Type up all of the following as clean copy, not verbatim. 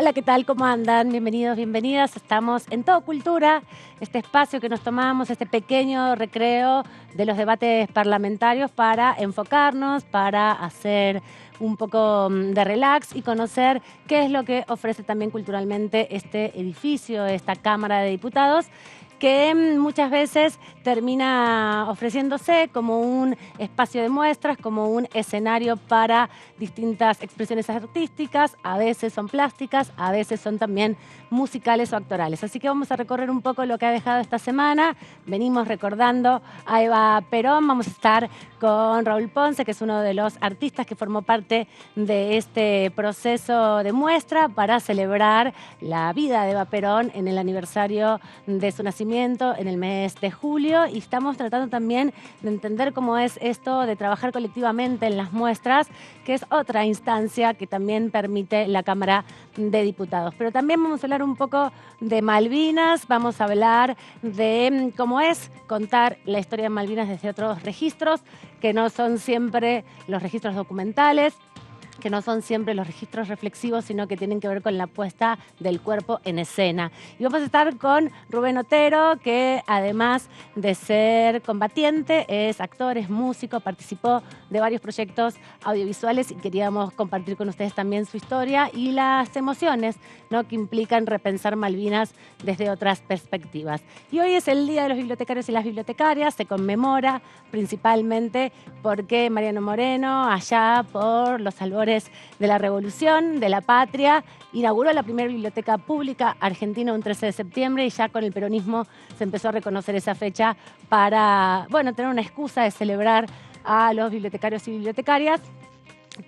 Hola, ¿qué tal? ¿Cómo andan? Bienvenidos, bienvenidas. Estamos en Todo Cultura, este espacio que nos tomamos, este pequeño recreo de los debates parlamentarios para enfocarnos, para hacer un poco de relax y conocer qué es lo que ofrece también culturalmente este edificio, esta Cámara de Diputados, que muchas veces termina ofreciéndose como un espacio de muestras, como un escenario para distintas expresiones artísticas, a veces son plásticas, a veces son también musicales o actorales. Así que vamos a recorrer un poco lo que ha dejado esta semana. Venimos recordando a Eva Perón, vamos a estar con Raúl Ponce, que es uno de los artistas que formó parte de este proceso de muestra para celebrar la vida de Eva Perón en el aniversario de su nacimiento en el mes de julio, y estamos tratando también de entender cómo es esto de trabajar colectivamente en las muestras, que es otra instancia que también permite la Cámara de Diputados. Pero también vamos a hablar un poco de Malvinas, vamos a hablar de cómo es contar la historia de Malvinas desde otros registros, que no son siempre los registros documentales, que no son siempre los registros reflexivos, sino que tienen que ver con la puesta del cuerpo en escena. Y vamos a estar con Rubén Otero, que además de ser combatiente, es actor, es músico, participó de varios proyectos audiovisuales y queríamos compartir con ustedes también su historia y las emociones, ¿no?, que implican repensar Malvinas desde otras perspectivas. Y hoy es el Día de los Bibliotecarios y las Bibliotecarias, se conmemora principalmente porque Mariano Moreno, allá por los albores de la Revolución, de la Patria, inauguró la primera biblioteca pública argentina un 13 de septiembre y ya con el peronismo se empezó a reconocer esa fecha para, bueno, tener una excusa de celebrar a los bibliotecarios y bibliotecarias,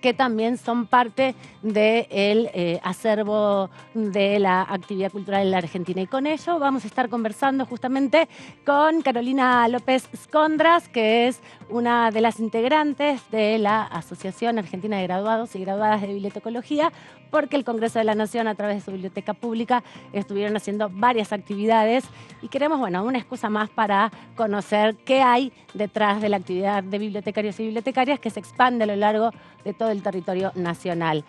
que también son parte del acervo de la actividad cultural en la Argentina. Y con ello vamos a estar conversando justamente con Carolina López Skondras, que es una de las integrantes de la Asociación Argentina de Graduados y Graduadas de Bibliotecología, porque el Congreso de la Nación, a través de su biblioteca pública, estuvieron haciendo varias actividades y queremos, bueno, una excusa más para conocer qué hay detrás de la actividad de bibliotecarios y bibliotecarias que se expande a lo largo de todo el territorio nacional.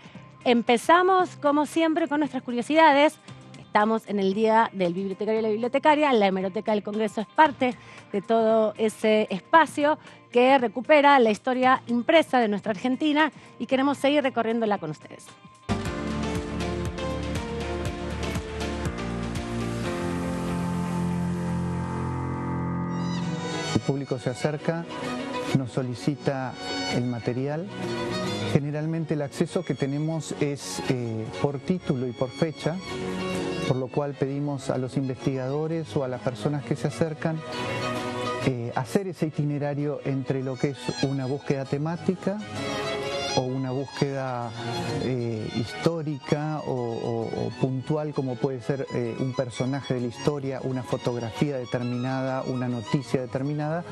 Empezamos, como siempre, con nuestras curiosidades. Estamos en el Día del Bibliotecario y la Bibliotecaria. La Hemeroteca del Congreso es parte de todo ese espacio que recupera la historia impresa de nuestra Argentina y queremos seguir recorriéndola con ustedes. El público se acerca, nos solicita el material. Generalmente el acceso que tenemos es por título y por fecha, por lo cual pedimos a los investigadores o a las personas que se acercan hacer ese itinerario entre lo que es una búsqueda temática o una búsqueda histórica o puntual, como puede ser un personaje de la historia, una fotografía determinada, una noticia determinada,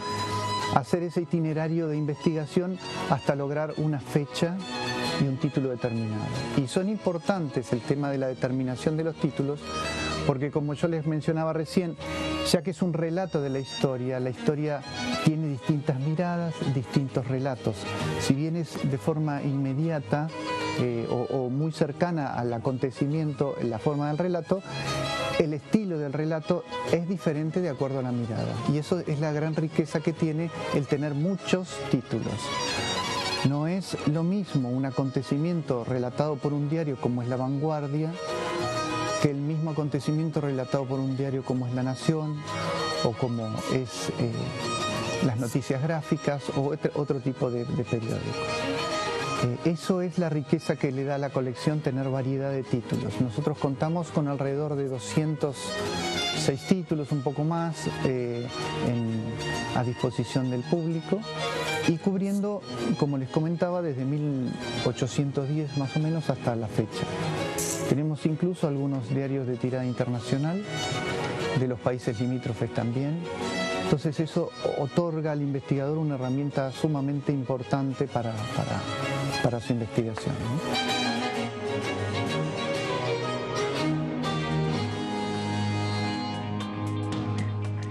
hacer ese itinerario de investigación hasta lograr una fecha y un título determinado. Y son importantes el tema de la determinación de los títulos, porque como yo les mencionaba recién, ya que es un relato de la historia tiene distintas miradas, distintos relatos. Si bien es de forma inmediata o muy cercana al acontecimiento en la forma del relato, el estilo del relato es diferente de acuerdo a la mirada. Y eso es la gran riqueza que tiene el tener muchos títulos. No es lo mismo un acontecimiento relatado por un diario como es La Vanguardia que el mismo acontecimiento relatado por un diario como es La Nación o como es las Noticias Gráficas o otro tipo de periódicos. Eso es la riqueza que le da a la colección, tener variedad de títulos. Nosotros contamos con alrededor de 206 títulos, un poco más, a disposición del público y cubriendo, como les comentaba, desde 1810 más o menos hasta la fecha. Tenemos incluso algunos diarios de tirada internacional, de los países limítrofes también. Entonces eso otorga al investigador una herramienta sumamente importante para su investigación, ¿no?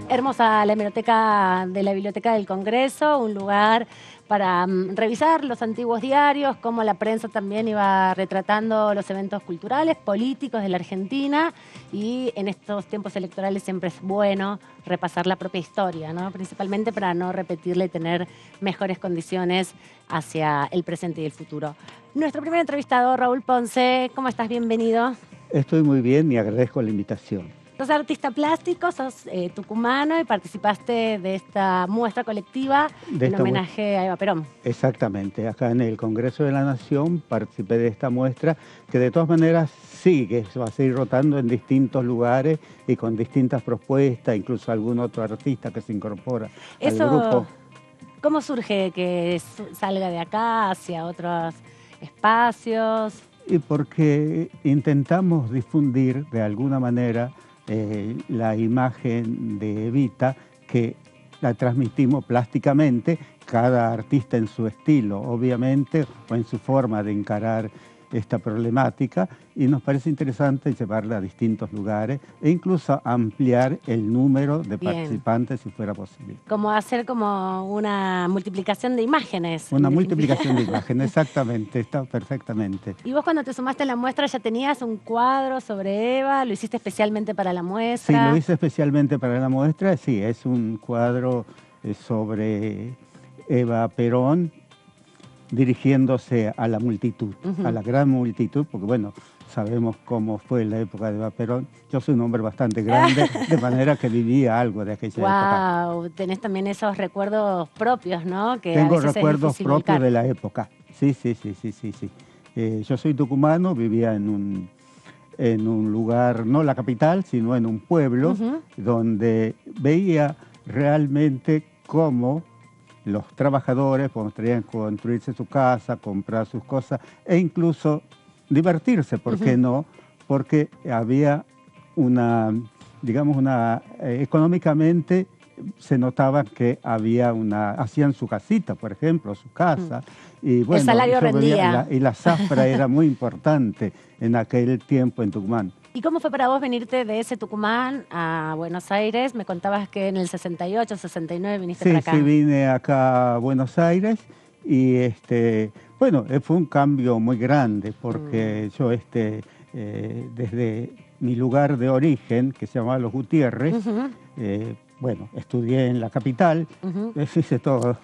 Hermosa la hemeroteca de la Biblioteca del Congreso, un lugar para revisar los antiguos diarios, cómo la prensa también iba retratando los eventos culturales, políticos de la Argentina, y en estos tiempos electorales siempre es bueno repasar la propia historia, ¿no? Principalmente para no repetirla y tener mejores condiciones hacia el presente y el futuro. Nuestro primer entrevistador, Raúl Ponce, ¿cómo estás? Bienvenido. Estoy muy bien y agradezco la invitación. Sos artista plástico, sos tucumano y participaste de esta muestra colectiva en homenaje a Eva Perón. Exactamente, acá en el Congreso de la Nación participé de esta muestra que de todas maneras sigue, va a seguir rotando en distintos lugares y con distintas propuestas, incluso algún otro artista que se incorpora al grupo. ¿Cómo surge que salga de acá hacia otros espacios? Y porque intentamos difundir de alguna manera la imagen de Evita, que la transmitimos plásticamente, cada artista en su estilo, obviamente, o en su forma de encarar esta problemática, y nos parece interesante llevarla a distintos lugares e incluso ampliar el número de participantes si fuera posible. Como hacer como una multiplicación de imágenes. Una multiplicación de imágenes, exactamente, está perfectamente. ¿Y vos cuando te sumaste a la muestra ya tenías un cuadro sobre Eva? ¿Lo hiciste especialmente para la muestra? Sí, lo hice especialmente para la muestra, sí, es un cuadro sobre Eva Perón, dirigiéndose a la multitud, a la gran multitud, porque bueno, sabemos cómo fue la época de Eva Perón. Yo soy un hombre bastante grande, de manera que vivía algo de aquella época. Wow, tenés también esos recuerdos propios, ¿no? Que tengo a veces recuerdos es propios de la época, sí. Yo soy tucumano, vivía en un lugar, no la capital, sino en un pueblo, donde veía realmente cómo los trabajadores podrían construirse su casa, comprar sus cosas e incluso divertirse, ¿por qué no? Porque había económicamente se notaba que había hacían su casita, por ejemplo, su casa. Y bueno, el salario rendía. Y la zafra era muy importante en aquel tiempo en Tucumán. ¿Y cómo fue para vos venirte de ese Tucumán a Buenos Aires? Me contabas que en el 68, 69 viniste para acá. Sí, vine acá a Buenos Aires y bueno, fue un cambio muy grande porque yo desde mi lugar de origen, que se llamaba Los Gutiérrez, bueno, estudié en la capital, hice todo,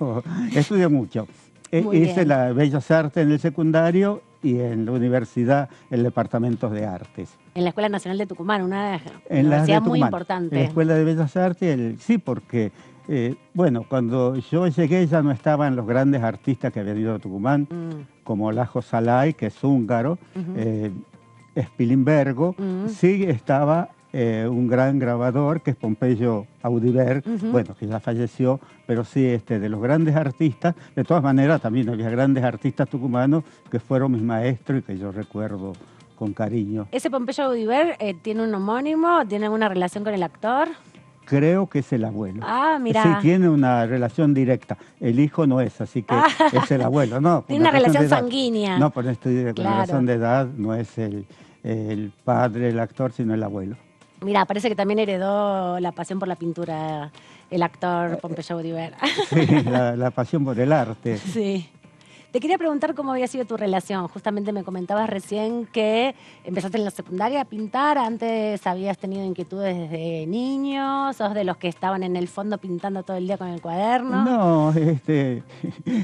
estudié mucho. Hice las Bellas Artes en el secundario y en la universidad el Departamento de Artes. En la Escuela Nacional de Tucumán, una universidad muy importante. En la Escuela de Bellas Artes, sí, porque, bueno, cuando yo llegué ya no estaban los grandes artistas que habían ido a Tucumán, como Lajo Salay, que es húngaro, Spilimbergo, sí estaba un gran grabador que es Pompeyo Audiver, bueno, que ya falleció, pero sí de los grandes artistas. De todas maneras también había grandes artistas tucumanos que fueron mis maestros y que yo recuerdo con cariño. ¿Ese Pompeyo Audiver tiene un homónimo? ¿Tiene alguna relación con el actor? Creo que es el abuelo. Ah, mira. Sí, tiene una relación directa. El hijo no es, así que es el abuelo. No, tiene una relación sanguínea. No, por esto con la razón de edad no es el padre, el actor, sino el abuelo. Mira, parece que también heredó la pasión por la pintura el actor Pompeyo Audiver. Sí, la pasión por el arte. Sí. Te quería preguntar cómo había sido tu relación. Justamente me comentabas recién que empezaste en la secundaria a pintar. Antes habías tenido inquietudes desde niño. ¿Sos de los que estaban en el fondo pintando todo el día con el cuaderno? No, en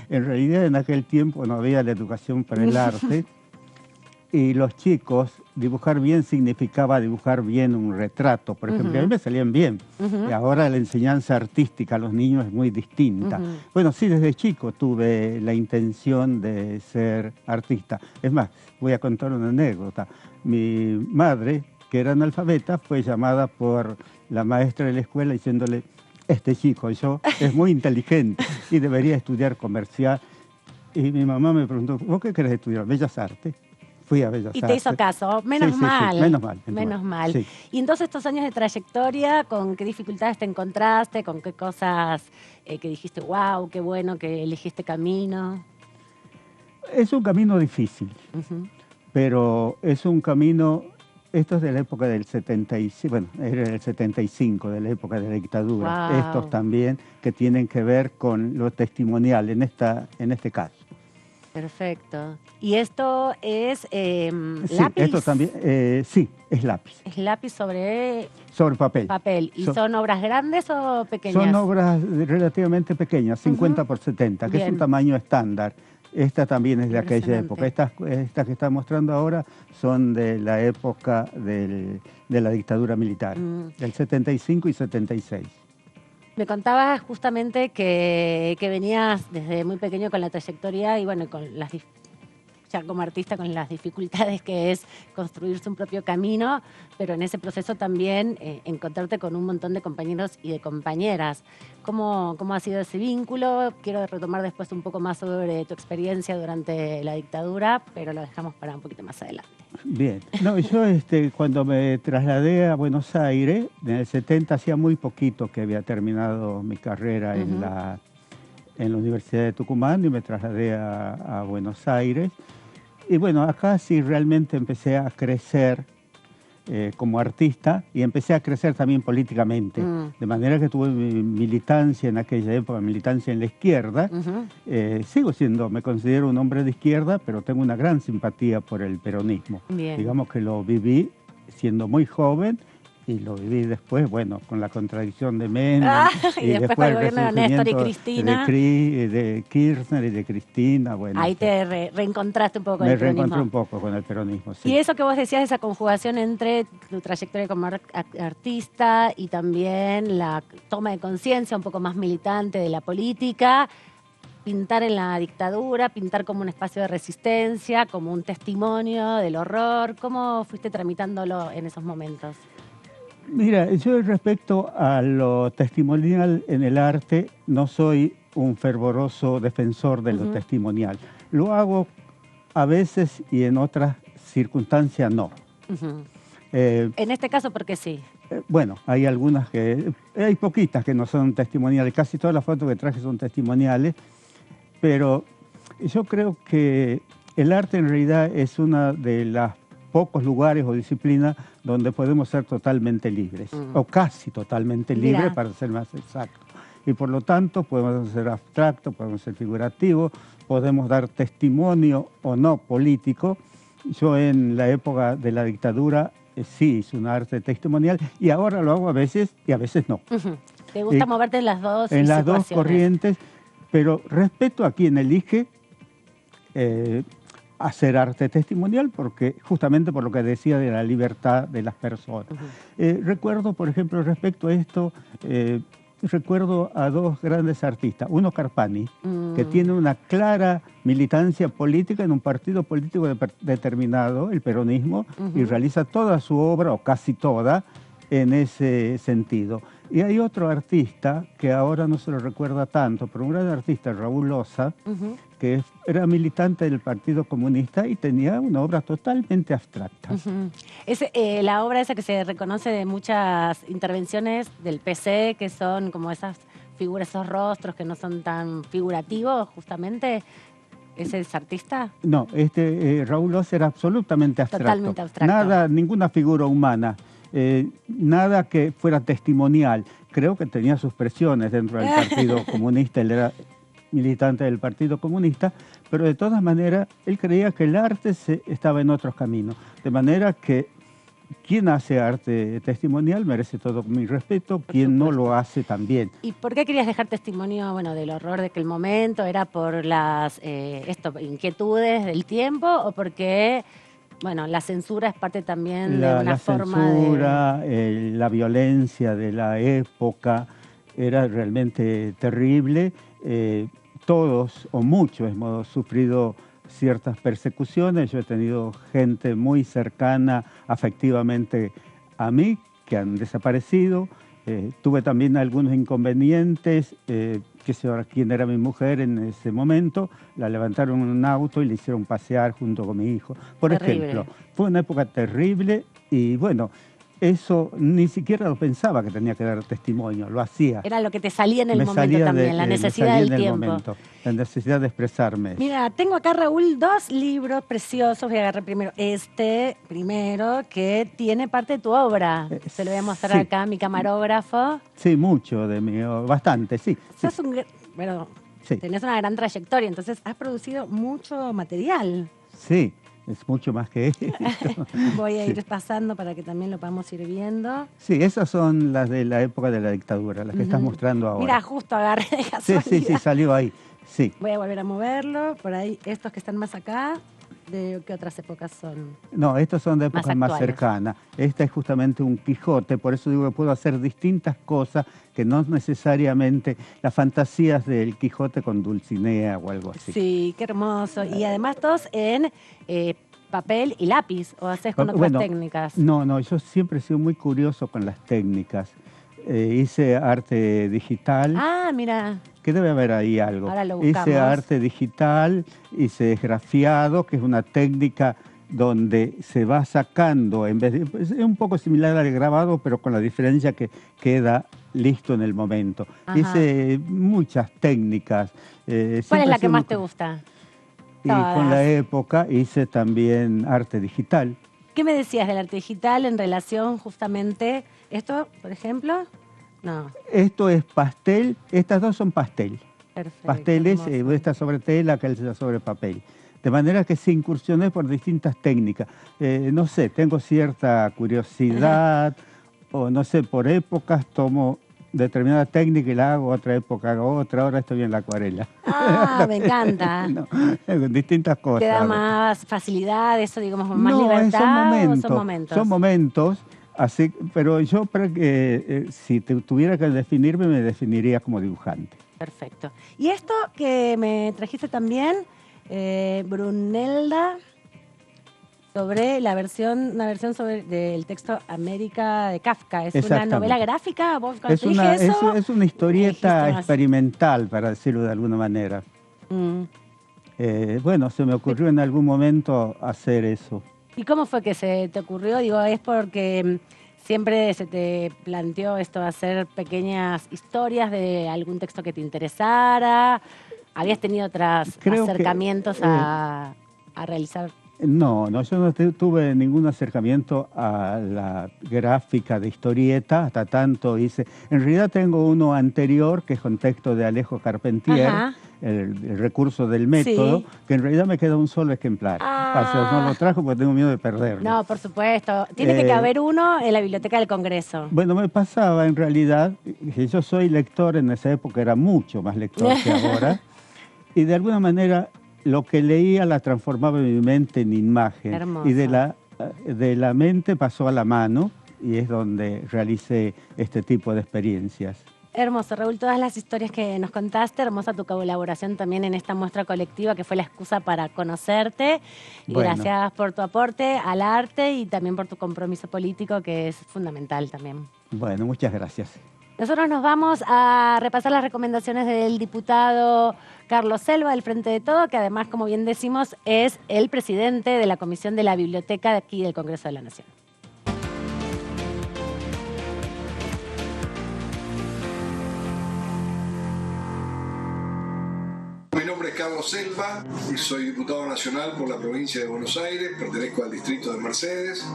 realidad en aquel tiempo no había la educación para el arte. Y los chicos, dibujar bien significaba dibujar bien un retrato, por ejemplo. A mí me salían bien. Y ahora la enseñanza artística a los niños es muy distinta. Bueno, sí, desde chico tuve la intención de ser artista. Es más, voy a contar una anécdota. Mi madre, que era analfabeta, fue llamada por la maestra de la escuela diciéndole: este chico es muy inteligente y debería estudiar comercial. Y mi mamá me preguntó: ¿vos qué querés estudiar? Bellas Artes. Fui a Bellas Artes. Y te hizo caso, menos mal. Sí, menos mal. Sí. Y en todos estos años de trayectoria, ¿con qué dificultades te encontraste? ¿Con qué cosas que dijiste, wow, qué bueno que elegiste camino? Es un camino difícil, pero es un camino Esto es de la época del 75, bueno, era el 75, de la época de la dictadura. Wow. Estos también que tienen que ver con lo testimonial en este caso. Perfecto. ¿Y esto es Sí, lápiz? esto también, sí, es lápiz. Es lápiz sobre Sobre papel. papel. ¿Y son obras grandes o pequeñas? Son obras relativamente pequeñas, 50 por 70, que es un Bien. tamaño estándar. Esta también es de aquella Impresionante. época. Estas que está mostrando ahora son de la época de la dictadura militar, del 75 y 76. Me contabas justamente que venías desde muy pequeño con la trayectoria y bueno, con ya como artista con las dificultades que es construirse un propio camino, pero en ese proceso también encontrarte con un montón de compañeros y de compañeras. ¿Cómo ha sido ese vínculo? Quiero retomar después un poco más sobre tu experiencia durante la dictadura, pero lo dejamos para un poquito más adelante. Bien. No, yo cuando me trasladé a Buenos Aires, en el 70 hacía muy poquito que había terminado mi carrera en la Universidad de Tucumán y me trasladé a Buenos Aires. Y bueno, acá sí realmente empecé a crecer como artista y empecé a crecer también políticamente. De manera que tuve mi militancia en aquella época, militancia en la izquierda. Me considero un hombre de izquierda, pero tengo una gran simpatía por el peronismo. Bien. Digamos que lo viví siendo muy joven y lo viví después, bueno, con la contradicción de Menem. Y después con el gobierno de Néstor y Cristina. De Kirchner y de Cristina. Bueno, ahí te reencontraste un poco con el peronismo. Me reencontré un poco con el peronismo, sí. Y eso que vos decías, esa conjugación entre tu trayectoria como artista y también la toma de conciencia un poco más militante de la política, pintar en la dictadura, pintar como un espacio de resistencia, como un testimonio del horror. ¿Cómo fuiste tramitándolo en esos momentos? Mira, yo respecto a lo testimonial en el arte, no soy un fervoroso defensor de lo testimonial. Lo hago a veces y en otras circunstancias no. En este caso, ¿por qué sí? Bueno, hay hay poquitas que no son testimoniales, casi todas las fotos que traje son testimoniales, pero yo creo que el arte en realidad es una de las pocos lugares o disciplinas donde podemos ser totalmente libres, o casi totalmente libres, para ser más exacto. Y por lo tanto podemos ser abstractos, podemos ser figurativos, podemos dar testimonio o no político. Yo en la época de la dictadura sí hice un arte testimonial y ahora lo hago a veces y a veces no. ¿Te gusta moverte en las dos en las dos situaciones? Corrientes, pero respeto a quien elige hacer arte testimonial, porque justamente por lo que decía de la libertad de las personas. Recuerdo, por ejemplo, respecto a esto, recuerdo a dos grandes artistas. Uno, Carpani, que tiene una clara militancia política en un partido político determinado, el peronismo, y realiza toda su obra, o casi toda, en ese sentido. Y hay otro artista, que ahora no se lo recuerda tanto, pero un gran artista, Raúl Loza, que era militante del Partido Comunista y tenía una obra totalmente abstracta. Es la obra esa que se reconoce de muchas intervenciones del PC, que son como esas figuras, esos rostros que no son tan figurativos, justamente. ¿Ese es artista? No, Raúl Loza era absolutamente abstracto. Totalmente abstracto. Ninguna figura humana. Nada que fuera testimonial. Creo que tenía sus presiones dentro del Partido Comunista, él era militante del Partido Comunista, pero de todas maneras él creía que el arte estaba en otros caminos. De manera que quien hace arte testimonial merece todo mi respeto, quien no lo hace también. ¿Y por qué querías dejar testimonio del horror de aquel momento? ¿Era por las inquietudes del tiempo o porque... Bueno, la censura es parte también de una forma de... La censura, la violencia de la época era realmente terrible. Todos o muchos hemos sufrido ciertas persecuciones. Yo he tenido gente muy cercana afectivamente a mí que han desaparecido. Tuve también algunos inconvenientes, que sé ahora quién era mi mujer en ese momento, la levantaron en un auto y le hicieron pasear junto con mi hijo. Por ejemplo, fue una época terrible y bueno, eso ni siquiera lo pensaba que tenía que dar testimonio, lo hacía. Era lo que te salía en el Me momento salía también, la me necesidad salía del en el tiempo. momento, la necesidad de expresarme. Mira, tengo acá, Raúl, 2 libros preciosos. Voy a agarrar primero primero, que tiene parte de tu obra. Se lo voy a mostrar sí. acá a mi camarógrafo. Sí, mucho de mí, bastante, sí. Sos sí. bueno, Sí. tenés una gran trayectoria, entonces has producido mucho material. Sí, es mucho más que esto. Voy a ir Sí. pasando para que también lo podamos ir viendo. Sí, esas son las de la época de la dictadura, las que estás mostrando ahora. Mira, justo agarré de Sí, casualidad. sí, salió ahí. Sí. Voy a volver a moverlo. Por ahí, estos que están más acá, ¿de qué otras épocas son? No, estos son de épocas más actuales. cercanas. Esta es justamente un Quijote, por eso digo que puedo hacer distintas cosas que no necesariamente las fantasías del Quijote con Dulcinea o algo así. Sí, qué hermoso. Y además todos en papel y lápiz, o haces con otras técnicas. No, yo siempre he sido muy curioso con las técnicas. Hice arte digital. Ah, mira. Que debe haber ahí algo. Ahora lo buscamos. Hice arte digital, hice esgrafiado, que es una técnica donde se va sacando, en vez de, es un poco similar al grabado, pero con la diferencia que queda listo en el momento. Ajá. Hice muchas técnicas. ¿Cuál es la que más te gusta? Y con la época hice también arte digital. ¿Qué me decías del arte digital en relación justamente, esto, por ejemplo? No. Esto es pastel, estas dos son pastel. Perfecto. Pasteles, esta sobre tela, aquella sobre papel. De manera que se incursioné por distintas técnicas. No sé, tengo cierta curiosidad, o no sé, por épocas tomo determinada técnica y la hago, otra época hago otra, ahora estoy en la acuarela. Ah, me encanta. No, distintas cosas. ¿Te da más facilidad, eso, digamos, más libertad? Son momentos. Son momentos. Así, pero yo si tuviera que definirme, me definiría como dibujante. Perfecto. Y esto que me trajiste también, Brunelda, sobre una versión del texto América de Kafka. ¿Es una novela gráfica? ¿Vos Es una historieta experimental, para decirlo de alguna manera. Bueno, se me ocurrió en algún momento hacer eso. ¿Y cómo fue que se te ocurrió? Digo, ¿es porque siempre se te planteó esto de hacer pequeñas historias de algún texto que te interesara? ¿Habías tenido otros acercamientos a realizar? No, yo no tuve ningún acercamiento a la gráfica de historieta, hasta tanto hice... En realidad tengo uno anterior, que es con texto de Alejo Carpentier, el recurso del método, que en realidad me queda un solo ejemplar. O sea, no lo trajo porque tengo miedo de perderlo. No, por supuesto. Tiene que haber uno en la Biblioteca del Congreso. Bueno, me pasaba en realidad, que yo soy lector, en esa época era mucho más lector que ahora, y de alguna manera lo que leía la transformaba en mi mente en imagen. Hermoso. Y de la mente pasó a la mano, y es donde realicé este tipo de experiencias. Hermoso, Raúl, todas las historias que nos contaste, hermosa tu colaboración también en esta muestra colectiva que fue la excusa para conocerte. Y gracias por tu aporte al arte y también por tu compromiso político, que es fundamental también. Bueno, muchas gracias. Nosotros nos vamos a repasar las recomendaciones del diputado Carlos Selva del Frente de Todo, que además, como bien decimos, es el presidente de la Comisión de la Biblioteca de aquí del Congreso de la Nación. Mi nombre es Carlos Selva y soy diputado nacional por la provincia de Buenos Aires, pertenezco al distrito de Mercedes.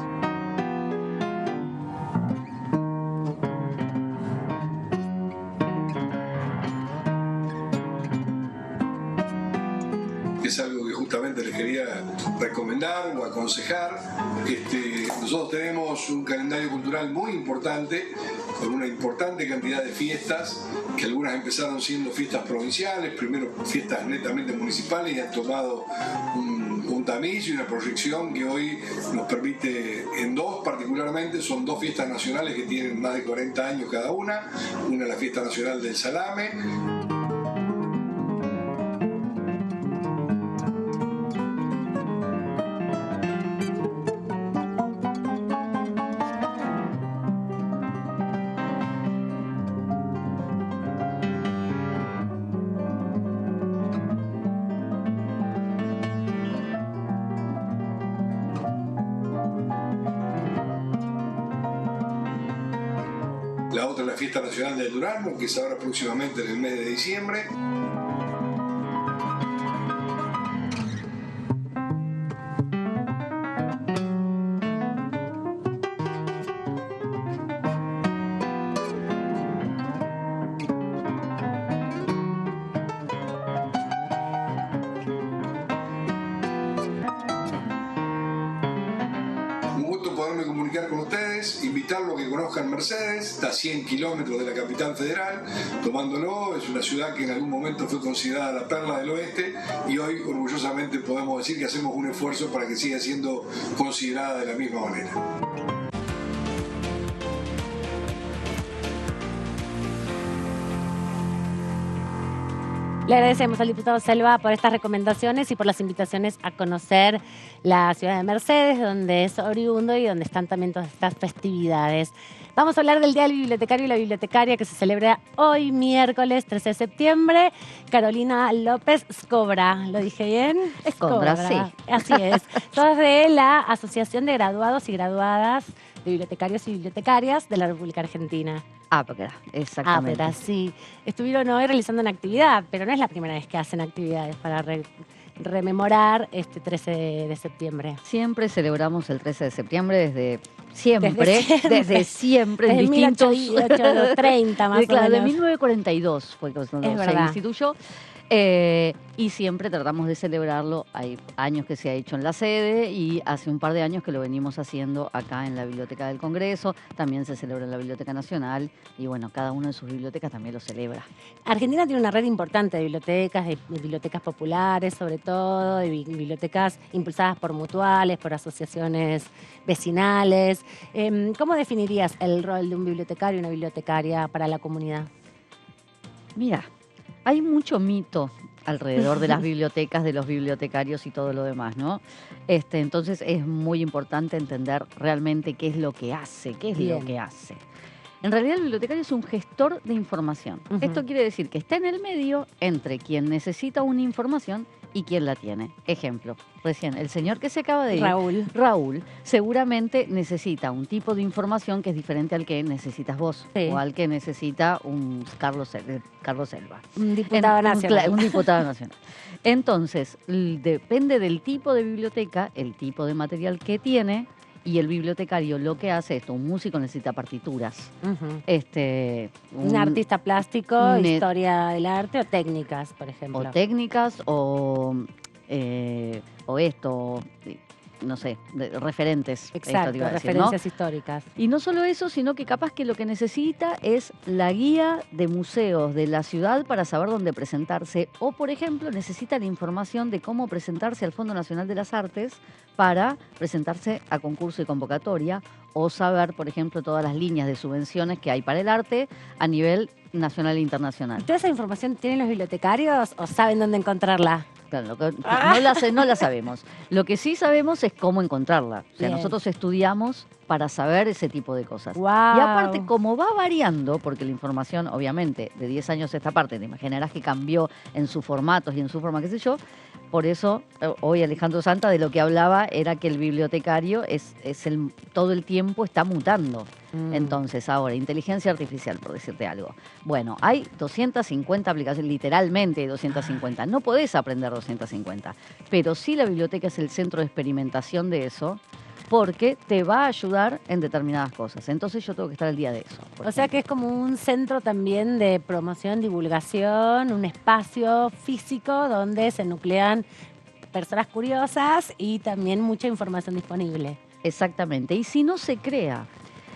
Es algo que justamente les quería recomendar o aconsejar. Nosotros tenemos un calendario cultural muy importante, con una importante cantidad de fiestas, que algunas empezaron siendo fiestas provinciales, primero fiestas netamente municipales, y han tomado un tamiz y una proyección que hoy nos permite, en dos particularmente, son dos fiestas nacionales que tienen más de 40 años cada una es la Fiesta Nacional del Salame. la otra es la Fiesta Nacional del Durazno, que es ahora próximamente en el mes de diciembre. Poderme comunicar con ustedes, invitarlos a que conozcan Mercedes, está a 100 kilómetros de la capital federal, tomándolo, es una ciudad que en algún momento fue considerada la perla del oeste y hoy orgullosamente podemos decir que hacemos un esfuerzo para que siga siendo considerada de la misma manera. Le agradecemos al diputado Selva por estas recomendaciones y por las invitaciones a conocer la ciudad de Mercedes, donde es oriundo y donde están también todas estas festividades. Vamos a hablar del Día del Bibliotecario y la Bibliotecaria, que se celebra hoy, miércoles 13 de septiembre. Carolina López Scobra, ¿lo dije bien? Scobra, sí. Así es. Sos de la Asociación de Graduados y Graduadas de Bibliotecarios y Bibliotecarias de la República Argentina. Exactamente. Ápera, sí. Estuvieron hoy realizando una actividad, pero no es la primera vez que hacen actividades para rememorar este 13 de septiembre. Siempre celebramos el 13 de septiembre desde siempre. Desde en distintos... 1830 más claro, o menos. de 1942 fue cuando se instituyó. Y siempre tratamos de celebrarlo. Hay años que se ha hecho en la sede y hace un par de años que lo venimos haciendo acá en la Biblioteca del Congreso. También se celebra en la Biblioteca Nacional y bueno, cada una de sus bibliotecas también lo celebra. Argentina tiene una red importante de bibliotecas populares sobre todo, de bibliotecas impulsadas por mutuales, por asociaciones vecinales. ¿Cómo definirías el rol de un bibliotecario y una bibliotecaria para la comunidad? Mira, hay mucho mito alrededor de las bibliotecas, de los bibliotecarios y todo lo demás, ¿no? Entonces es muy importante entender realmente qué es lo que hace, En realidad el bibliotecario es un gestor de información. Esto quiere decir que está en el medio entre quien necesita una información y quien la tiene. Ejemplo, recién el señor que se acaba de ir, Raúl, seguramente necesita un tipo de información que es diferente al que necesitas vos, sí, o al que necesita un Carlos Selva. Un diputado nacional. Un diputado nacional. Entonces, depende del tipo de biblioteca, el tipo de material que tiene. Y el bibliotecario lo que hace esto, un músico necesita partituras. Un artista plástico, historia del arte o técnicas, por ejemplo. O técnicas o no sé, referentes. Exacto, referencias históricas. Y no solo eso, sino que capaz que lo que necesita es la guía de museos de la ciudad para saber dónde presentarse. O, por ejemplo, necesita la información de cómo presentarse al Fondo Nacional de las Artes para presentarse a concurso y convocatoria. O saber, por ejemplo, todas las líneas de subvenciones que hay para el arte a nivel nacional e internacional. ¿Toda esa información tienen los bibliotecarios o saben dónde encontrarla? Claro, no la sabemos. Lo que sí sabemos es cómo encontrarla. O sea, nosotros estudiamos para saber ese tipo de cosas. Wow. Y aparte, como va variando, porque la información, obviamente, de 10 años a esta parte, te imaginarás que cambió en sus formatos y en su forma, qué sé yo. Por eso, hoy Alejandro Santa de lo que hablaba era que el bibliotecario todo el tiempo está mutando. Entonces, ahora, inteligencia artificial, por decirte algo. Bueno, hay 250 aplicaciones, literalmente hay 250. No podés aprender 250, pero sí la biblioteca es el centro de experimentación de eso, porque te va a ayudar en determinadas cosas. Entonces yo tengo que estar al día de eso. O sea que es como un centro también de promoción, divulgación, un espacio físico donde se nuclean personas curiosas y también mucha información disponible. Exactamente. Y si no se crea,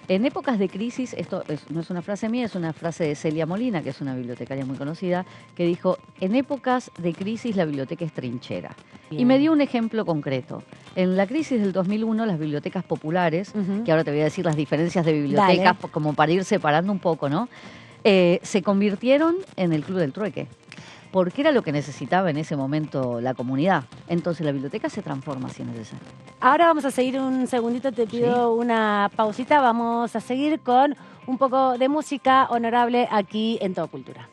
en épocas de crisis, esto no es una frase mía, es una frase de Celia Molina, que es una bibliotecaria muy conocida, que dijo, en épocas de crisis la biblioteca es trinchera. Bien. Y me dio un ejemplo concreto. En la crisis del 2001, las bibliotecas populares, que ahora te voy a decir las diferencias de bibliotecas, como para ir separando un poco, ¿no? Se convirtieron en el Club del Trueque, porque era lo que necesitaba en ese momento la comunidad. Entonces la biblioteca se transforma si es necesario. Ahora vamos a seguir un segundito, te pido una pausita. Vamos a seguir con un poco de música honorable aquí en Todo Cultura.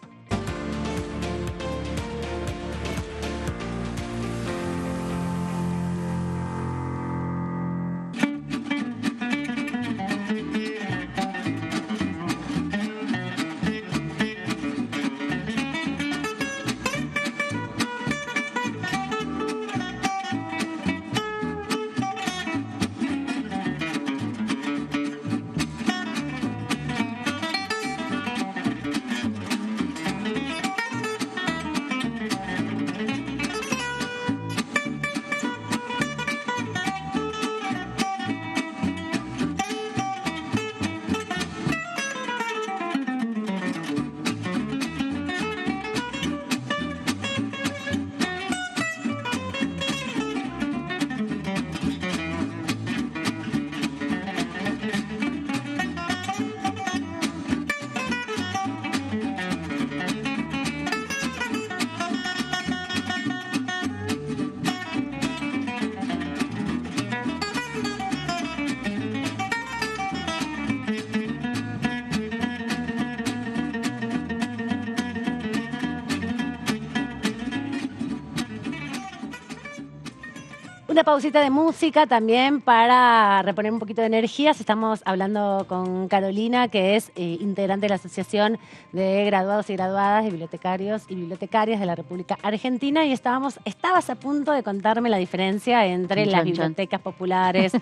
Una pausita de música también para reponer un poquito de energías. Estamos hablando con Carolina, que es integrante de la Asociación de Graduados y Graduadas de Bibliotecarios y Bibliotecarias de la República Argentina, y estabas a punto de contarme la diferencia entre las bibliotecas populares,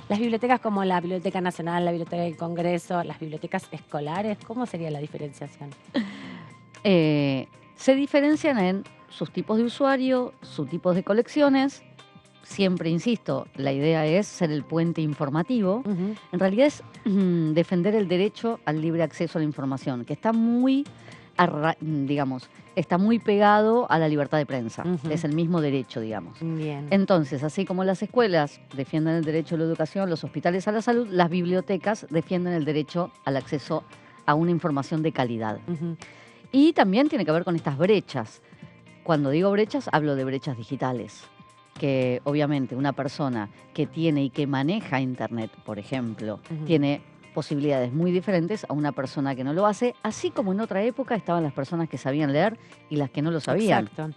las bibliotecas como la Biblioteca Nacional, la Biblioteca del Congreso, las bibliotecas escolares. ¿Cómo sería la diferenciación? Se diferencian en sus tipos de usuario, sus tipos de colecciones. Siempre insisto, la idea es ser el puente informativo. En realidad es defender el derecho al libre acceso a la información, que está muy, está muy pegado a la libertad de prensa. Es el mismo derecho, digamos. Bien. Entonces, así como las escuelas defienden el derecho a la educación, los hospitales a la salud, las bibliotecas defienden el derecho al acceso a una información de calidad. Y también tiene que ver con estas brechas. Cuando digo brechas, hablo de brechas digitales, que obviamente una persona que tiene y que maneja Internet, por ejemplo, tiene posibilidades muy diferentes a una persona que no lo hace, así como en otra época estaban las personas que sabían leer y las que no lo sabían. Exacto.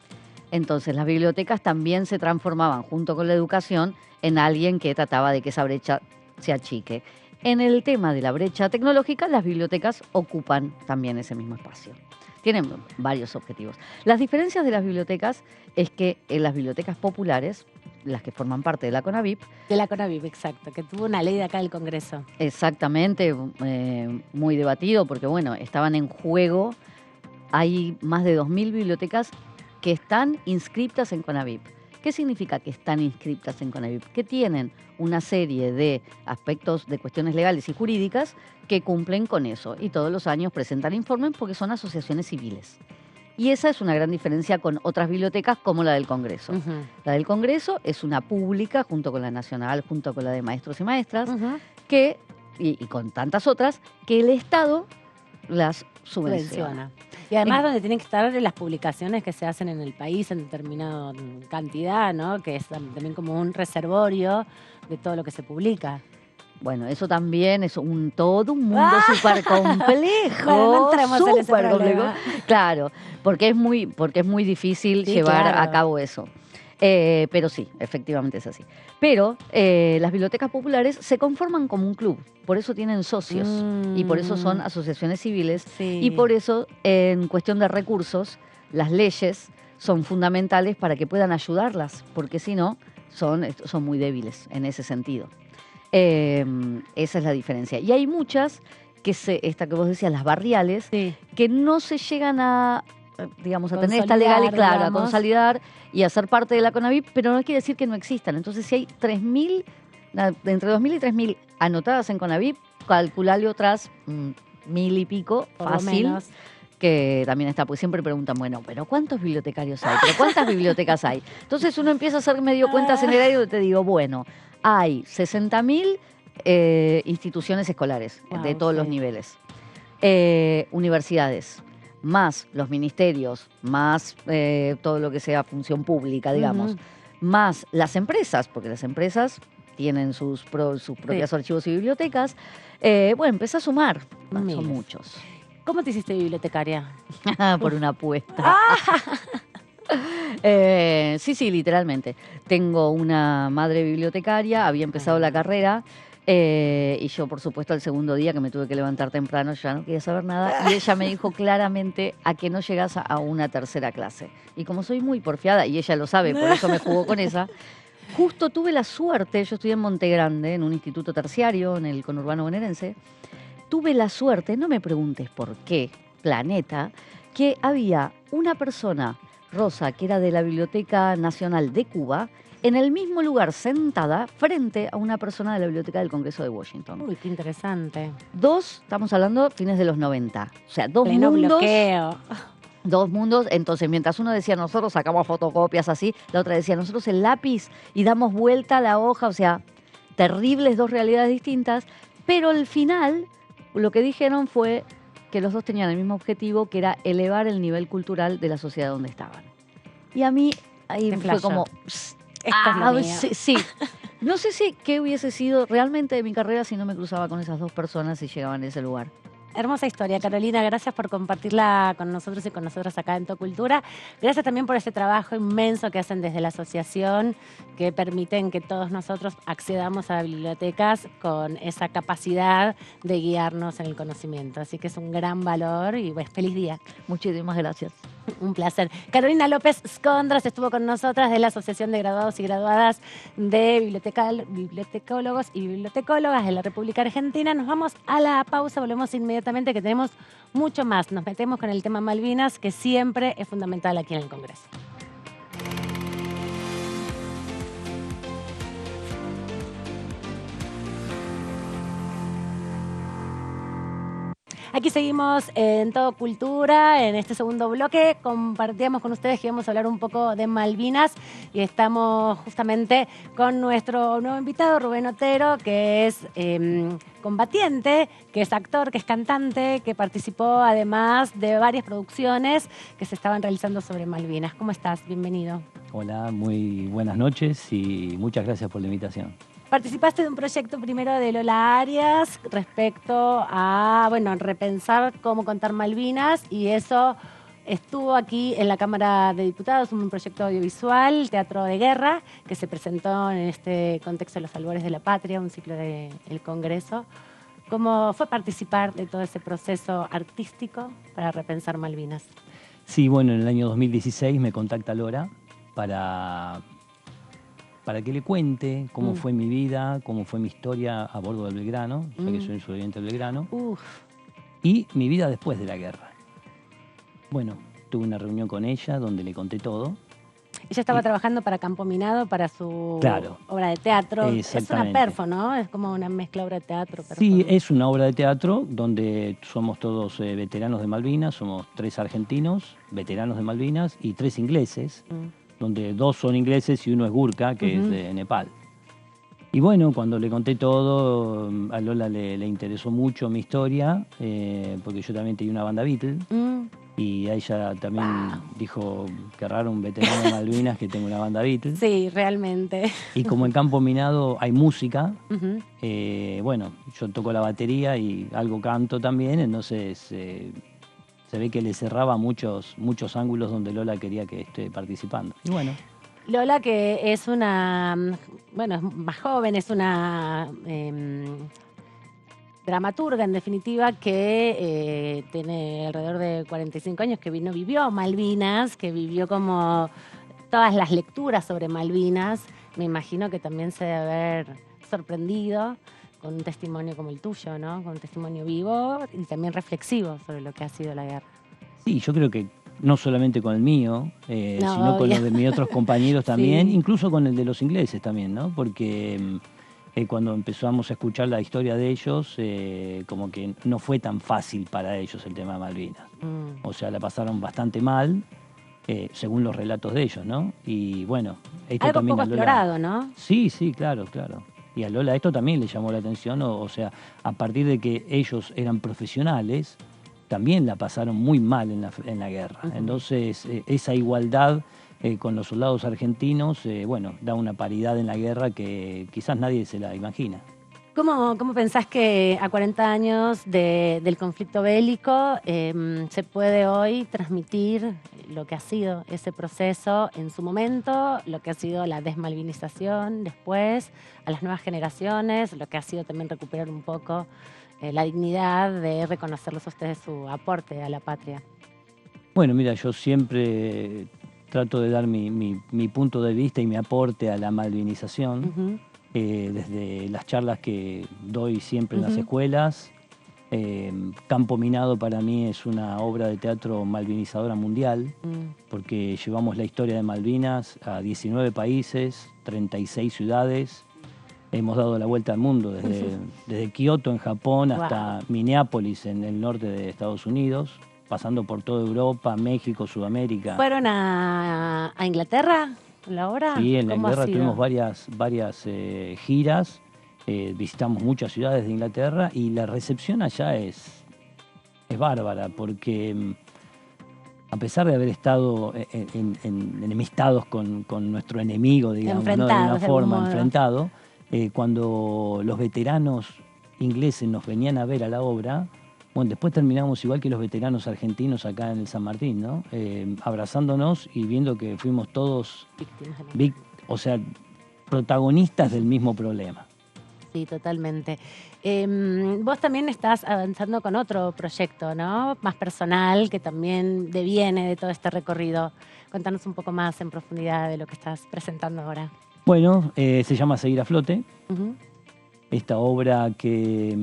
Entonces las bibliotecas también se transformaban junto con la educación en alguien que trataba de que esa brecha se achique. En el tema de la brecha tecnológica, las bibliotecas ocupan también ese mismo espacio. Tienen varios objetivos. Las diferencias de las bibliotecas es que en las bibliotecas populares, las que forman parte de la CONAVIP... De la CONAVIP, exacto, que tuvo una ley de acá del Congreso. Exactamente, muy debatido, porque bueno, estaban en juego, hay más de 2.000 bibliotecas que están inscriptas en CONAVIP. ¿Qué significa que están inscriptas en CONAVIP? Que tienen una serie de aspectos de cuestiones legales y jurídicas que cumplen con eso. Y todos los años presentan informes porque son asociaciones civiles. Y esa es una gran diferencia con otras bibliotecas como la del Congreso. La del Congreso es una pública, junto con la nacional, junto con la de maestros y maestras, que, y con tantas otras, que el Estado las subvenciona. Y además donde tienen que estar las publicaciones que se hacen en el país en determinada cantidad, ¿no? Que es también como un reservorio de todo lo que se publica. Bueno, eso también es todo un mundo súper complejo. Bueno, no entremos en ese súper problema. complejo. Claro, porque es muy difícil llevar a cabo eso. Pero sí, efectivamente es así. Pero las bibliotecas populares se conforman como un club, por eso tienen socios y por eso son asociaciones civiles y por eso en cuestión de recursos las leyes son fundamentales para que puedan ayudarlas, porque si no son muy débiles en ese sentido. Esa es la diferencia. Y hay muchas esta que vos decías, las barriales, que no se llegan a tener esta legal y claro, a consolidar y a ser parte de la CONAVIP, pero no quiere decir que no existan. Entonces, si hay 3.000, entre 2.000 y 3.000 anotadas en CONAVIP, calcularle otras 1.000 y pico, fácil, que también está, pues siempre preguntan, bueno, pero ¿cuántos bibliotecarios hay? ¿Pero cuántas bibliotecas hay? Entonces uno empieza a hacer medio cuentas en el aire y te digo, bueno, hay 60.000 instituciones escolares de todos los niveles, universidades, más los ministerios, más todo lo que sea función pública, digamos, más las empresas, porque las empresas tienen sus propios archivos y bibliotecas. Bueno, empecé a sumar, son muchos. ¿Cómo te hiciste bibliotecaria? Por una apuesta. Sí, literalmente. Tengo una madre bibliotecaria, había empezado la carrera. Y yo, por supuesto, al segundo día que me tuve que levantar temprano, ya no quería saber nada. Y ella me dijo claramente a que no llegas a una tercera clase. Y como soy muy porfiada, y ella lo sabe, por eso me jugó con esa, justo tuve la suerte, yo estudié en Monte Grande, en un instituto terciario, en el conurbano bonaerense, tuve la suerte, no me preguntes por qué, planeta, que había una persona, Rosa, que era de la Biblioteca Nacional de Cuba, en el mismo lugar, sentada, frente a una persona de la Biblioteca del Congreso de Washington. Uy, qué interesante. Estamos hablando fines de los 90. O sea, dos Pleno mundos. bloqueo. Dos mundos. Entonces, mientras uno decía, nosotros sacamos fotocopias así, la otra decía, nosotros el lápiz y damos vuelta a la hoja. O sea, terribles dos realidades distintas. Pero al final, lo que dijeron fue que los dos tenían el mismo objetivo, que era elevar el nivel cultural de la sociedad donde estaban. Y a mí ahí fue como... Sí. No sé qué hubiese sido realmente de mi carrera si no me cruzaba con esas dos personas y llegaba en ese lugar. Hermosa historia, Carolina. Gracias por compartirla con nosotros y con nosotros acá en Tocultura. Gracias también por ese trabajo inmenso que hacen desde la asociación, que permiten que todos nosotros accedamos a bibliotecas con esa capacidad de guiarnos en el conocimiento. Así que es un gran valor y pues, feliz día. Muchísimas gracias. Un placer. Carolina López Scondras estuvo con nosotras de la Asociación de Graduados y Graduadas de Bibliotecólogos y Bibliotecólogas de la República Argentina. Nos vamos a la pausa, volvemos inmediatamente que tenemos mucho más. Nos metemos con el tema Malvinas, que siempre es fundamental aquí en el Congreso. Aquí seguimos en Todo Cultura, en este segundo bloque. Compartíamos con ustedes que íbamos a hablar un poco de Malvinas y estamos justamente con nuestro nuevo invitado, Rubén Otero, que es combatiente, que es actor, que es cantante, que participó además de varias producciones que se estaban realizando sobre Malvinas. ¿Cómo estás? Bienvenido. Hola, muy buenas noches y muchas gracias por la invitación. Participaste de un proyecto primero de Lola Arias respecto a, bueno, repensar cómo contar Malvinas, y eso estuvo aquí en la Cámara de Diputados, un proyecto audiovisual, Teatro de Guerra, que se presentó en este contexto de los albores de la patria, un ciclo del Congreso. ¿Cómo fue participar de todo ese proceso artístico para repensar Malvinas? Sí, bueno, en el año 2016 me contacta Lora para que le cuente cómo fue mi vida, cómo fue mi historia a bordo del Belgrano, ya que soy un sobreviviente del Belgrano, y mi vida después de la guerra. Bueno, tuve una reunión con ella donde le conté todo. Ella estaba trabajando para Campo Minado, para su obra de teatro. Es una perfo, ¿no? Es como una mezcla obra de teatro. Perfo. Sí, es una obra de teatro donde somos todos veteranos de Malvinas, somos 3 argentinos, veteranos de Malvinas, y 3 ingleses, donde 2 son ingleses y 1 es Gurkha, que es de Nepal. Y bueno, cuando le conté todo, a Lola le interesó mucho mi historia, porque yo también tenía una banda Beatle, y a ella también dijo, qué raro un veterano de Malvinas que tenga una banda Beatle. Sí, realmente. Y como en Campo Minado hay música, bueno, yo toco la batería y algo canto también, entonces se ve que le cerraba muchos ángulos donde Lola quería que esté participando. Y bueno. Lola, que es una, bueno, es más joven, es una dramaturga, en definitiva, que tiene alrededor de 45 años, que vivió Malvinas, que vivió como todas las lecturas sobre Malvinas. Me imagino que también se debe haber sorprendido con un testimonio como el tuyo, ¿no? Con un testimonio vivo y también reflexivo sobre lo que ha sido la guerra. Sí, yo creo que no solamente con el mío, sino con los de mis otros compañeros también, incluso con el de los ingleses también, ¿no? Porque cuando empezamos a escuchar la historia de ellos, como que no fue tan fácil para ellos el tema de Malvinas. O sea, la pasaron bastante mal, según los relatos de ellos, ¿no? Y bueno, esto algo también poco explorado, ¿no? Sí, claro. Y a Lola esto también le llamó la atención, o sea, a partir de que ellos eran profesionales, también la pasaron muy mal en la guerra. Entonces, esa igualdad con los soldados argentinos, bueno, da una paridad en la guerra que quizás nadie se la imagina. ¿Cómo pensás que a 40 años del conflicto bélico se puede hoy transmitir lo que ha sido ese proceso en su momento, lo que ha sido la desmalvinización después, a las nuevas generaciones, lo que ha sido también recuperar un poco la dignidad de reconocerlos a ustedes su aporte a la patria? Bueno, mira, yo siempre trato de dar mi punto de vista y mi aporte a la malvinización, desde las charlas que doy siempre en las escuelas. Campo Minado para mí es una obra de teatro malvinizadora mundial, porque llevamos la historia de Malvinas a 19 países, 36 ciudades. Hemos dado la vuelta al mundo, desde Kioto en Japón hasta Minneapolis en el norte de Estados Unidos, pasando por toda Europa, México, Sudamérica. ¿Fueron a Inglaterra la obra? Sí, en la Inglaterra tuvimos varias giras, visitamos muchas ciudades de Inglaterra y la recepción allá es bárbara, porque a pesar de haber estado enemistados con nuestro enemigo, digamos, ¿no? De una forma enfrentado, cuando los veteranos ingleses nos venían a ver a la obra, Bueno, después terminamos igual que los veteranos argentinos acá en el San Martín, ¿no? Abrazándonos y viendo que fuimos todos o sea, protagonistas del mismo problema. Sí, totalmente. Vos también estás avanzando con otro proyecto, ¿no? Más personal, que también deviene de todo este recorrido. Contanos un poco más en profundidad de lo que estás presentando ahora. Bueno, se llama Seguir a Flote. Uh-huh. Esta obra que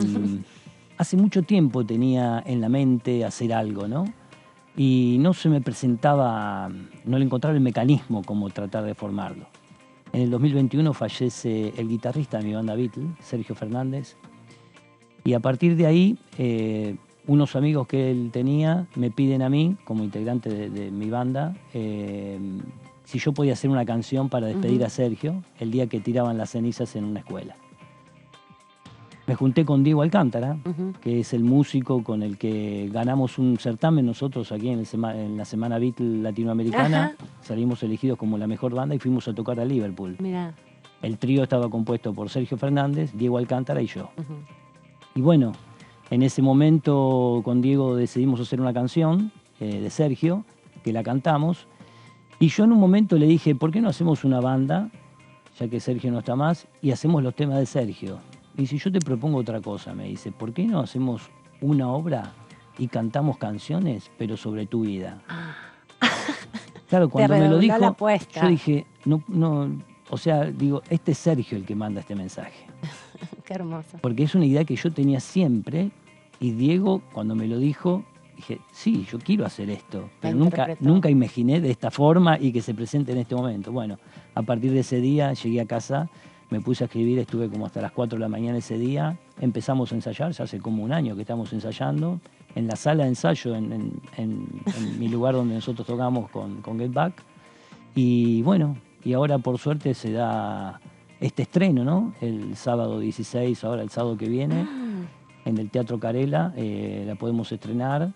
hace mucho tiempo tenía en la mente hacer algo, ¿no? Y no se me presentaba, no le encontraba el mecanismo como tratar de formarlo. En el 2021 fallece el guitarrista de mi banda Beatles, Sergio Fernández, y a partir de ahí unos amigos que él tenía me piden a mí, como integrante de mi banda, si yo podía hacer una canción para despedir a Sergio el día que tiraban las cenizas en una escuela. Me junté con Diego Alcántara, que es el músico con el que ganamos un certamen nosotros aquí en la Semana Beatles Latinoamericana. Ajá. Salimos elegidos como la mejor banda y fuimos a tocar a Liverpool. Mirá. El trío estaba compuesto por Sergio Fernández, Diego Alcántara y yo. Y bueno, en ese momento con Diego decidimos hacer una canción de Sergio, que la cantamos. Y yo en un momento le dije, ¿por qué no hacemos una banda, ya que Sergio no está más, y hacemos los temas de Sergio? Y si yo te propongo otra cosa, me dice, ¿por qué no hacemos una obra y cantamos canciones, pero sobre tu vida? Claro, cuando me lo dijo, yo dije, no, o sea, digo, este es Sergio el que manda este mensaje. Qué hermoso. Porque es una idea que yo tenía siempre, y Diego, cuando me lo dijo, dije, sí, yo quiero hacer esto, pero nunca imaginé de esta forma y que se presente en este momento. Bueno, a partir de ese día llegué a casa, me puse a escribir, estuve como hasta las 4 de la mañana ese día, empezamos a ensayar, ya hace como un año que estamos ensayando, en la sala de ensayo, en mi lugar donde nosotros tocamos con Get Back, y bueno, y ahora por suerte se da este estreno, ¿no? El sábado 16, ahora el sábado que viene, en el Teatro Carela, la podemos estrenar,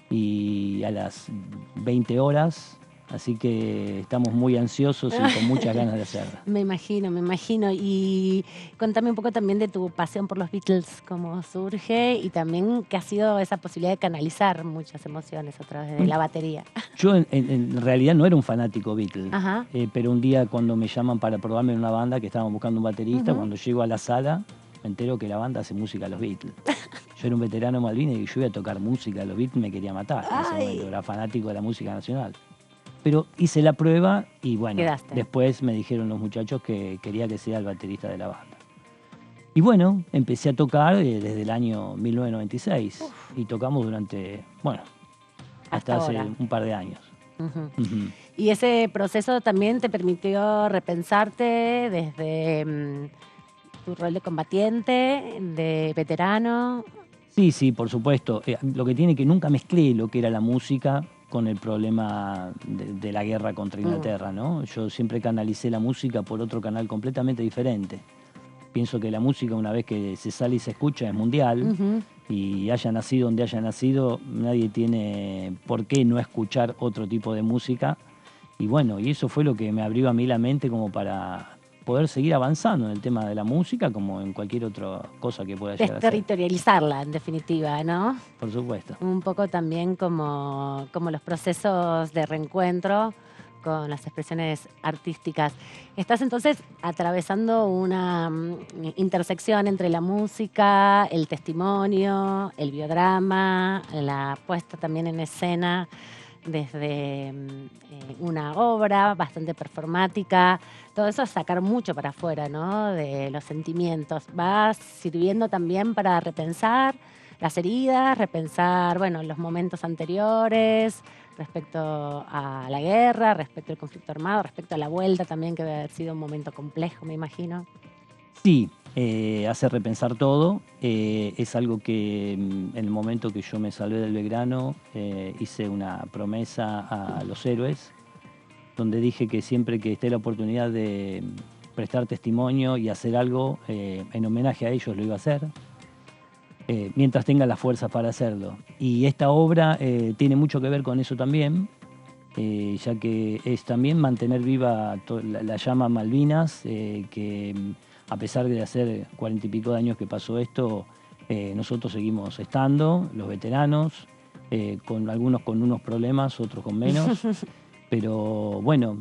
y a las 20 horas... Así que estamos muy ansiosos y con muchas ganas de hacerla. Me imagino. Y contame un poco también de tu pasión por los Beatles, cómo surge y también qué ha sido esa posibilidad de canalizar muchas emociones a través de la batería. Yo en realidad no era un fanático Beatles, pero un día cuando me llaman para probarme en una banda que estaban buscando un baterista, cuando llego a la sala me entero que la banda hace música a los Beatles. Yo era un veterano de Malvinas y yo iba a tocar música a los Beatles, me quería matar en ese momento, era fanático de la música nacional. Pero hice la prueba y bueno, después me dijeron los muchachos que quería que sea el baterista de la banda. Y bueno, empecé a tocar desde el año 1996 y tocamos durante, bueno, hasta hace un par de años. ¿Y ese proceso también te permitió repensarte desde tu rol de combatiente, de veterano? Sí, por supuesto. Lo que tiene que nunca mezclé lo que era la música con el problema de la guerra contra Inglaterra, ¿no? Yo siempre canalicé la música por otro canal completamente diferente. Pienso que la música, una vez que se sale y se escucha, es mundial, y haya nacido donde haya nacido, nadie tiene por qué no escuchar otro tipo de música. Y bueno, y eso fue lo que me abrió a mí la mente como para poder seguir avanzando en el tema de la música como en cualquier otra cosa que pueda llegar a ser. Territorializarla, en definitiva, ¿no? Por supuesto. Un poco también como los procesos de reencuentro con las expresiones artísticas. Estás entonces atravesando una intersección entre la música, el testimonio, el biodrama, la puesta también en escena desde una obra bastante performática. Todo eso es sacar mucho para afuera, ¿no? De los sentimientos. Va sirviendo también para repensar las heridas, repensar, bueno, los momentos anteriores, respecto a la guerra, respecto al conflicto armado, respecto a la vuelta también, que debe haber sido un momento complejo, me imagino. Sí, hace repensar todo. Es algo que en el momento que yo me salvé del Belgrano hice una promesa a los héroes, donde dije que siempre que esté la oportunidad de prestar testimonio y hacer algo en homenaje a ellos lo iba a hacer, mientras tenga las fuerzas para hacerlo. Y esta obra tiene mucho que ver con eso también, ya que es también mantener viva la llama Malvinas, que a pesar de hacer 40 y pico de años que pasó esto, nosotros seguimos estando, los veteranos, con algunos con unos problemas, otros con menos, pero bueno,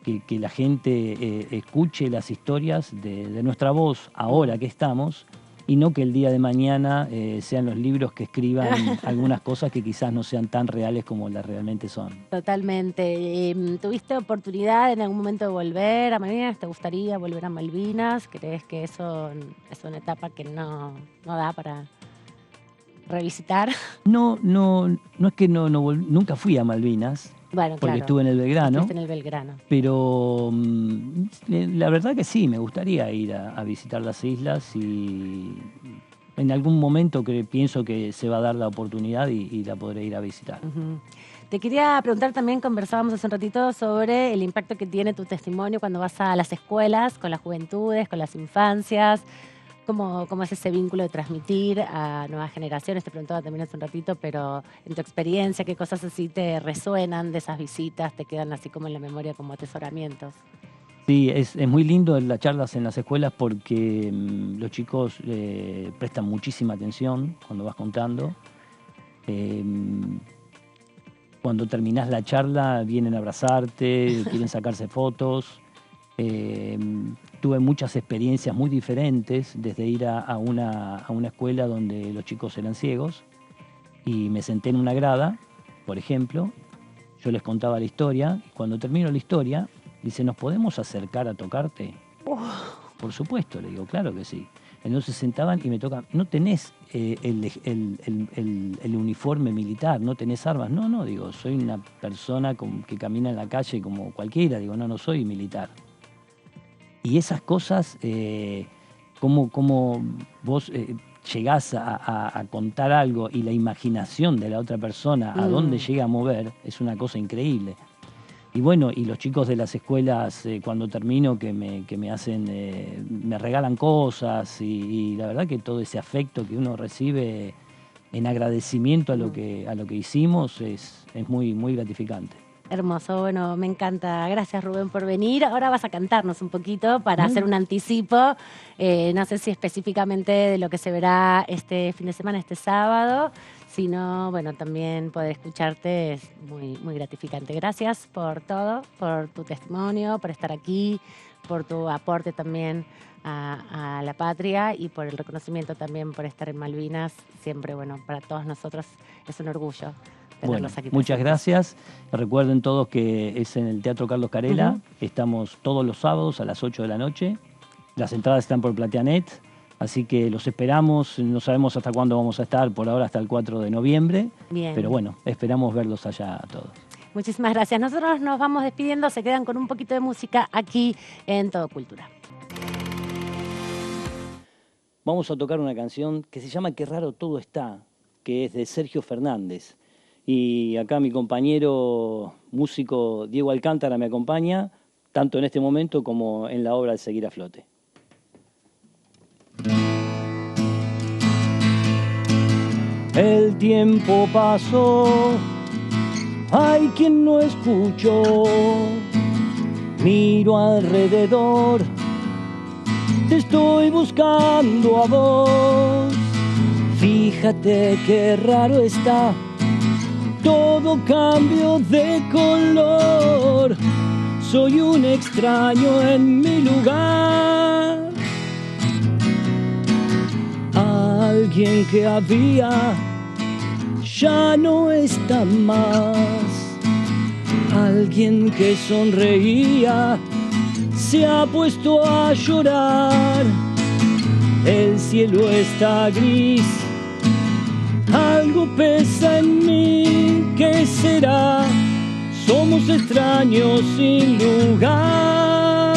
que la gente escuche las historias de nuestra voz ahora que estamos, y no que el día de mañana sean los libros que escriban algunas cosas que quizás no sean tan reales como las realmente son. Totalmente. ¿Tuviste oportunidad en algún momento de volver a Malvinas? ¿Te gustaría volver a Malvinas? ¿Crees que eso es una etapa que no da para revisitar? No es que nunca fui a Malvinas. Bueno, porque claro, estuve en el Belgrano. Estuviste en el Belgrano. Pero la verdad que sí, me gustaría ir a visitar las islas, y en algún momento pienso que se va a dar la oportunidad y la podré ir a visitar. Uh-huh. Te quería preguntar también, conversábamos hace un ratito sobre el impacto que tiene tu testimonio cuando vas a las escuelas, con las juventudes, con las infancias. ¿Cómo es ese vínculo de transmitir a nuevas generaciones? Te preguntaba también hace un ratito, pero en tu experiencia, ¿qué cosas así te resuenan de esas visitas? ¿Te quedan así como en la memoria como atesoramientos? Sí, es muy lindo las charlas en las escuelas porque los chicos prestan muchísima atención cuando vas contando. Cuando terminás la charla vienen a abrazarte, quieren sacarse fotos. Tuve muchas experiencias muy diferentes, desde ir a una escuela donde los chicos eran ciegos y me senté en una grada, por ejemplo, yo les contaba la historia, y cuando termino la historia, dice, ¿nos podemos acercar a tocarte? Por supuesto, le digo, claro que sí. Entonces sentaban y me tocan, ¿no tenés el uniforme militar? ¿No tenés armas? No, digo, soy una persona que camina en la calle como cualquiera, digo, no soy militar. Y esas cosas, como vos llegás a contar algo y la imaginación de la otra persona a dónde llega a mover, es una cosa increíble. Y bueno, y los chicos de las escuelas, cuando termino, que me hacen, me regalan cosas, y la verdad que todo ese afecto que uno recibe en agradecimiento a lo que hicimos es muy, muy gratificante. Hermoso, bueno, me encanta. Gracias, Rubén, por venir. Ahora vas a cantarnos un poquito para hacer un anticipo. No sé si específicamente de lo que se verá este fin de semana, este sábado, sino, bueno, también poder escucharte es muy, muy gratificante. Gracias por todo, por tu testimonio, por estar aquí, por tu aporte también a la patria y por el reconocimiento también por estar en Malvinas. Siempre, bueno, para todos nosotros es un orgullo. Bueno, muchas gracias. Recuerden todos que es en el Teatro Carlos Carela. Estamos todos los sábados a las 8 de la noche. Las entradas están por Plateanet, así que los esperamos. No sabemos hasta cuándo vamos a estar, por ahora hasta el 4 de noviembre. Bien. Pero bueno, esperamos verlos allá a todos. Muchísimas gracias. Nosotros nos vamos despidiendo. Se quedan con un poquito de música aquí en Todo Cultura. Vamos a tocar una canción que se llama Qué raro todo está, que es de Sergio Fernández. Y acá mi compañero músico Diego Alcántara me acompaña, tanto en este momento como en la obra de Seguir a Flote. El tiempo pasó, hay quien no escuchó, miro alrededor, te estoy buscando a vos, fíjate qué raro está. Todo cambio de color, soy un extraño en mi lugar. Alguien que había ya no está más. Alguien que sonreía se ha puesto a llorar. El cielo está gris, algo pesa en mí, ¿qué será? Somos extraños sin lugar.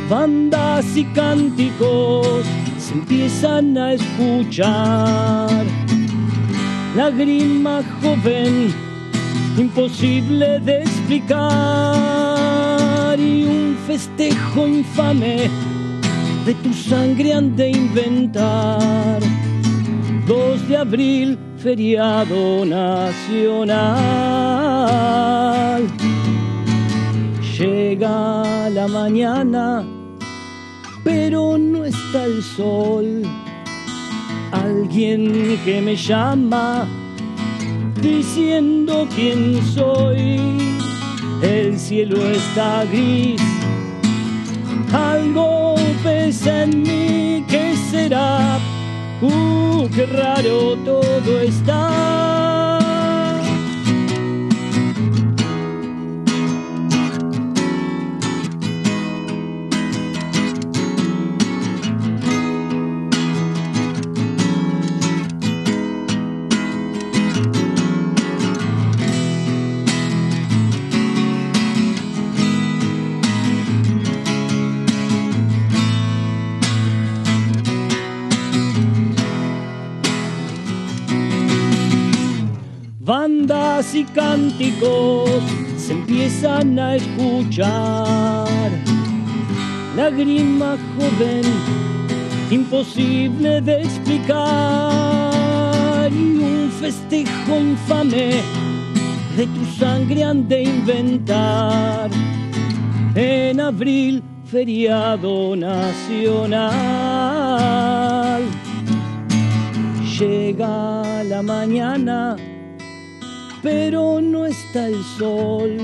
Bandas y cánticos se empiezan a escuchar. Lágrima joven, imposible de explicar. Y un festejo infame de tu sangre han de inventar. 2 de abril, feriado nacional. Llega la mañana, pero no está el sol. Alguien que me llama diciendo quién soy. El cielo está gris, algo pesa en mí, ¿qué será? Qué raro todo está. Bandas y cánticos se empiezan a escuchar. Lágrima joven, imposible de explicar. Y un festejo infame de tu sangre han de inventar. En abril, feriado nacional. Llega la mañana, pero no está el sol.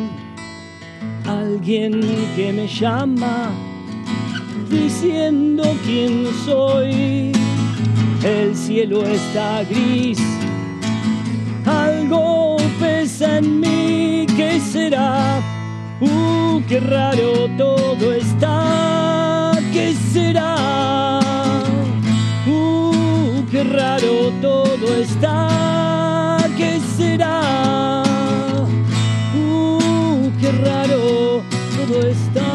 Alguien que me llama diciendo quién soy. El cielo está gris, algo pesa en mí, ¿qué será? Qué raro todo está, ¿qué será? Qué raro todo está, ¿qué será? Qué raro todo está.